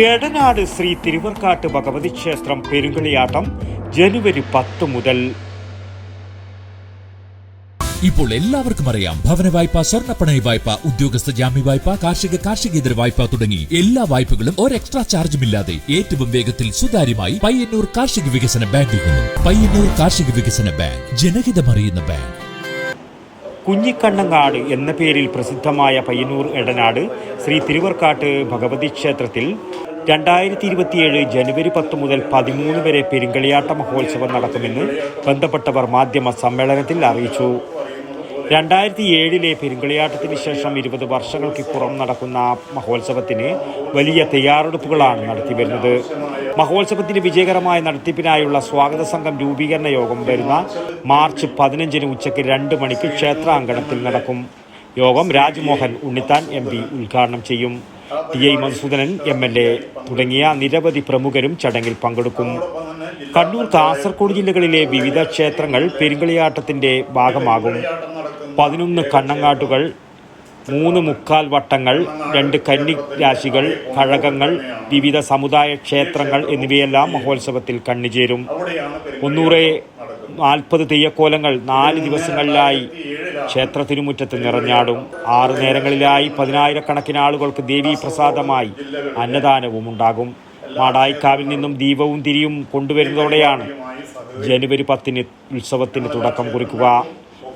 എടനാട് ശ്രീ തിരുവർക്കാട്ട് ഭഗവതി ക്ഷേത്രം പെരുങ്കളിയാട്ടം ജനുവരി 10 മുതൽ. ഇപ്പോൾ എല്ലാവർക്കും അറിയാം, ഭവന വായ്പ, സ്വർണ്ണപ്പണയ വായ്പ, ഉദ്യോഗസ്ഥ ജാമ്യ വായ്പ, കാർഷികേതര വായ്പ തുടങ്ങി എല്ലാ വായ്പകളും ഒരു എക്സ്ട്രാ ചാർജുമില്ലാതെ ഏറ്റവും വേഗത്തിൽ സുതാര്യമായി പയ്യന്നൂർ കാർഷിക വികസന ബാങ്കിൽ നിന്നും. പയ്യന്നൂർ കാർഷിക വികസന ബാങ്ക്, ജനഹിതമറിയുന്ന ബാങ്ക്. കുഞ്ഞിക്കണ്ണങ്ങാട് എന്ന പേരിൽ പ്രസിദ്ധമായ പയ്യന്നൂർ എടനാട് ശ്രീ തിരുവർക്കാട്ട് ഭഗവതി ക്ഷേത്രത്തിൽ 2027 ജനുവരി 10 മുതൽ 13 വരെ പെരുങ്കളിയാട്ട മഹോത്സവം നടക്കുമെന്ന് ബന്ധപ്പെട്ടവർ മാധ്യമ സമ്മേളനത്തിൽ അറിയിച്ചു. 2007 പെരുങ്കളിയാട്ടത്തിന് ശേഷം 20 വർഷങ്ങൾക്കിപ്പുറം നടക്കുന്ന മഹോത്സവത്തിന് വലിയ തയ്യാറെടുപ്പുകളാണ് നടത്തിവരുന്നത്. മഹോത്സവത്തിന്റെ വിജയകരമായ നടത്തിപ്പിനായുള്ള സ്വാഗത സംഘം രൂപീകരണ യോഗം വരുന്ന മാർച്ച് 15 ഉച്ചയ്ക്ക് 2 മണിക്ക് ക്ഷേത്രാങ്കണത്തിൽ നടക്കും. യോഗം രാജ്മോഹൻ ഉണ്ണിത്താൻ MP ഉദ്ഘാടനം ചെയ്യും. TI മധുസൂദനൻ MLA തുടങ്ങിയ നിരവധി പ്രമുഖരും ചടങ്ങിൽ പങ്കെടുക്കും. കണ്ണൂർ, കാസർഗോഡ് ജില്ലകളിലെ വിവിധ ക്ഷേത്രങ്ങൾ പെരുങ്കളിയാട്ടത്തിന്റെ ഭാഗമാകും. 11 കണ്ണങ്ങാട്ടുകൾ, 3 മുക്കാൽ വട്ടങ്ങൾ, 2 കന്നിരാശികൾ, കഴകങ്ങൾ, വിവിധ സമുദായ ക്ഷേത്രങ്ങൾ എന്നിവയെല്ലാം മഹോത്സവത്തിൽ കണ്ണിചേരും. 140 തെയ്യക്കോലങ്ങൾ 4 ദിവസങ്ങളിലായി ക്ഷേത്ര തിരുമുറ്റത്ത് നിറഞ്ഞാടും. 6 നേരങ്ങളിലായി 10,000-കണക്കിന് ആളുകൾക്ക് ദേവീ പ്രസാദമായി അന്നദാനവും ഉണ്ടാകും. മാടായിക്കാവിൽ നിന്നും ദീപവും തിരിയും കൊണ്ടുവരുന്നതോടെയാണ് ജനുവരി 10 ഉത്സവത്തിന് തുടക്കം കുറിക്കുക.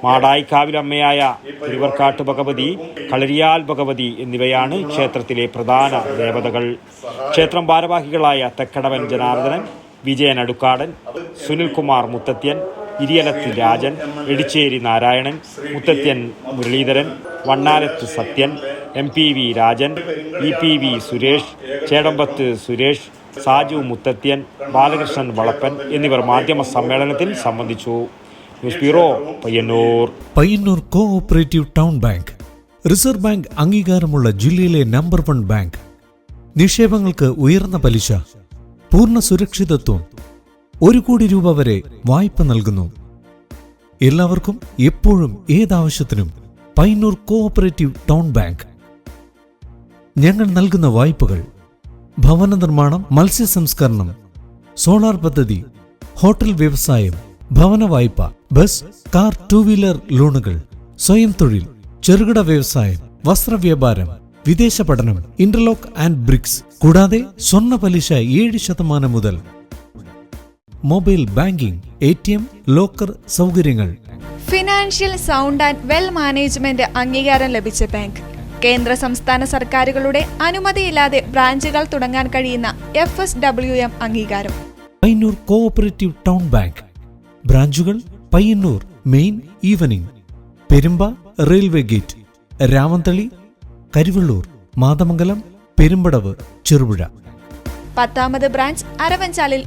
മാടായിക്കാവിലമ്മയായ തിരുവർക്കാട്ട് ഭഗവതി, കളരിയാൽ ഭഗവതി എന്നിവയാണ് ക്ഷേത്രത്തിലെ പ്രധാന ദേവതകൾ. ക്ഷേത്രം ഭാരവാഹികളായ തെക്കടവൻ ജനാർദ്ദനൻ, വിജയൻ അടുക്കാടൻ, സുനിൽകുമാർ മുത്തത്യൻ, ഇരിയലത്ത് രാജൻ, എടിച്ചേരി നാരായണൻ, മുത്തത്യൻ മുരളീധരൻ, വണ്ണാലത്ത് സത്യൻ, MPV രാജൻ, EPV സുരേഷ്, ചേടമ്പത്ത് സുരേഷ്, സാജു മുത്തത്യൻ, ബാലകൃഷ്ണൻ വളപ്പൻ എന്നിവർ മാധ്യമ സമ്മേളനത്തിൽ സംബന്ധിച്ചു. News bureau, Payyanur. Payyanur cooperative town bank, reserve bank അംഗീകാരമുള്ള ജില്ലയിലെ നമ്പർ 1 ബാങ്ക്. നിക്ഷേപങ്ങൾക്ക് ഉയർന്ന പലിശ, പൂർണ്ണ സുരക്ഷിതത്വം, 1 കോടി രൂപ വരെ വായ്പ നൽകുന്നു. എല്ലാവർക്കും എപ്പോഴും ഏതാവശ്യത്തിനും പയ്യന്നൂർ കോഓപ്പറേറ്റീവ് ടൗൺ ബാങ്ക്. ഞങ്ങൾ നൽകുന്ന വായ്പകൾ ഭവന നിർമ്മാണം, മത്സ്യ സംസ്കരണം, സോളാർ പദ്ധതി, ഹോട്ടൽ വ്യവസായം, ഭവന വായ്പ, ബസ്, കാർ, 2 വീലർ ലോണുകൾ, സ്വയം തൊഴിൽ, ചെറുകിട വ്യവസായം, വസ്ത്രവ്യാപാരം, വിദേശ പഠനം, ഇന്റർലോക്ക് ആൻഡ് ബ്രിക്സ്, കൂടാതെ സ്വർണ്ണ പലിശ 7% മുതൽ. മൊബൈൽ ബാങ്കിംഗ്, ATM, ലോക്കർ സൗകര്യങ്ങൾ. Financial sound and well management അംഗീകാരം ലഭിച്ച ബാങ്ക്. കേന്ദ്ര സംസ്ഥാന സർക്കാരുകളുടെ അനുമതിയില്ലാതെ ബ്രാഞ്ചുകൾ തുടങ്ങാൻ കഴിയുന്ന FSWM അംഗീകാരം. Payyanur cooperative town bank. ബ്രാഞ്ചുകൾ Payyanur main evening, Perumba railway gate, Ramanthali, Karivellur, Mathamangalam, Perumpadavu, Cherupuzha. 10ാമത് ബ്രാഞ്ച് അരവഞ്ചാലിൽ